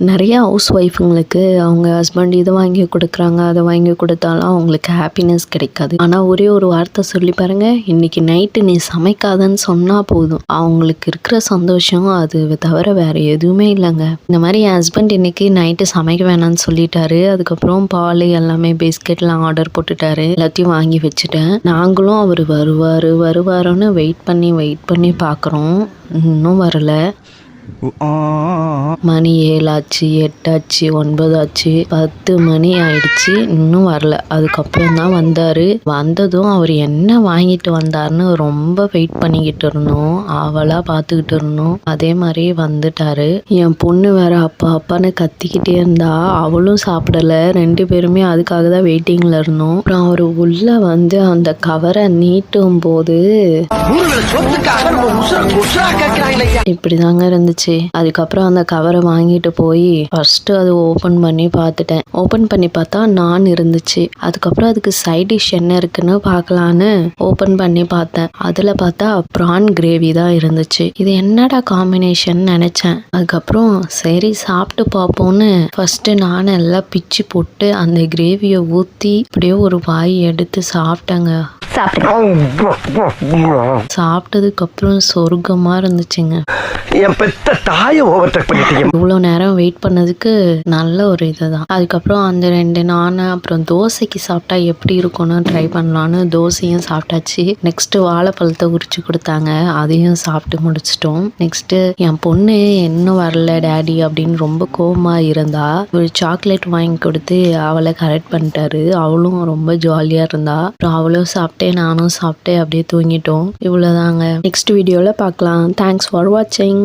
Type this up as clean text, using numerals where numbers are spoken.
நிறைய ஹவுஸ் ஒய்ஃபுங்களுக்கு அவங்க ஹஸ்பண்ட் இதை வாங்கி கொடுக்குறாங்க, அதை வாங்கி கொடுத்தாலும் அவங்களுக்கு ஹாப்பினஸ் கிடைக்காது. ஆனால் ஒரே ஒரு வார்த்தை சொல்லி பாருங்க, இன்னைக்கு நைட்டு நீ சமைக்காதன்னு சொன்னால் போதும், அவங்களுக்கு இருக்கிற சந்தோஷம் அது தவிர வேற எதுவுமே இல்லைங்க. இந்த மாதிரி என் ஹஸ்பண்ட் இன்னைக்கு நைட்டு சமைக்க வேணாம்னு சொல்லிட்டாரு. அதுக்கப்புறம் பால் எல்லாமே பிஸ்கெட்லாம் ஆர்டர் போட்டுட்டாரு. எல்லாத்தையும் வாங்கி வச்சுட்டேன். நாங்களும் அவர் வருவாருன்னு வெயிட் பண்ணி பார்க்குறோம். இன்னும் வரல. மணி 7 ஆச்சு, 8 ஆச்சு, 9 ஆச்சு, 10 மணி ஆயிடுச்சு, இன்னும் வரல. அதுக்கப்புறம் தான் வந்தாரு. வந்ததும் அவர் என்ன வாங்கிட்டு வந்தாருன்னு ரொம்ப வெயிட் பண்ணிக்கிட்டு இருந்தோம். அவளா பார்த்துக்கிட்டு இருந்தோம். அதே மாதிரி வந்துட்டாரு. என் பொண்ணு வேற அப்பான்னு கத்திக்கிட்டே இருந்தா. அவளும் சாப்பிடல. 2 பேருமே அதுக்காக தான் வெயிட்டிங்ல இருந்தோம். அப்புறம் அவர் உள்ள வந்து அந்த கவரை நீட்டும் போது இப்படிதாங்க இருந்துச்சு. அதுக்கப்புறம் அந்த கவரை வாங்கிட்டு போய் ஃபர்ஸ்ட் அது ஓபன் பண்ணி பார்த்துட்டேன். ஓபன் பண்ணி பார்த்தா நான் இருந்துச்சு. அதுக்கப்புறம் அதுக்கு சைட் டிஷ் என்ன இருக்குன்னு பார்க்கலான்னு ஓபன் பண்ணி பார்த்தேன். அதுல பார்த்தா ப்ரான் கிரேவி தான் இருந்துச்சு. இது என்னடா காம்பினேஷன் நினைச்சேன். அதுக்கப்புறம் சரி சாப்பிட்டு பார்ப்போம்னு ஃபர்ஸ்ட் நான் எல்லாம் பிச்சு போட்டு அந்த கிரேவியை ஊத்தி அப்படியே ஒரு வாய் எடுத்து சாப்பிட்டேங்க. சாப்பிட்டதுக்கு அப்புறம் சொர்க்கமா இருந்துச்சுங்க. இவ்வளவு நேரம் வெயிட் பண்ணதுக்கு நல்ல ஒரு இதுதான். அதுக்கப்புறம் அந்த 2 நான் அப்புறம் தோசைக்கு சாப்பிட்டா எப்படி இருக்கும்னு ட்ரை பண்ணலான்னு தோசையும் சாப்பிட்டாச்சு. நெக்ஸ்ட் வாழைப்பழத்தை உரிச்சு கொடுத்தாங்க, அதையும் சாப்பிட்டு முடிச்சிட்டோம். நெக்ஸ்ட் என் பொண்ணு இன்னும் வரல டேடி அப்படின்னு ரொம்ப கோவமா இருந்தா. ஒரு சாக்லேட் வாங்கி கொடுத்து அவளை கரெக்ட் பண்ணிட்டாரு. அவளும் ரொம்ப ஜாலியா இருந்தா. அப்புறம் அவளும் சாப்பிட்டு நானும் சாப்பிட்டு அப்படியே தூங்கிட்டோம். இவ்வளவுதாங்க. நெக்ஸ்ட் வீடியோல பார்க்கலாம். தேங்க்ஸ் ஃபார் வாட்சிங்.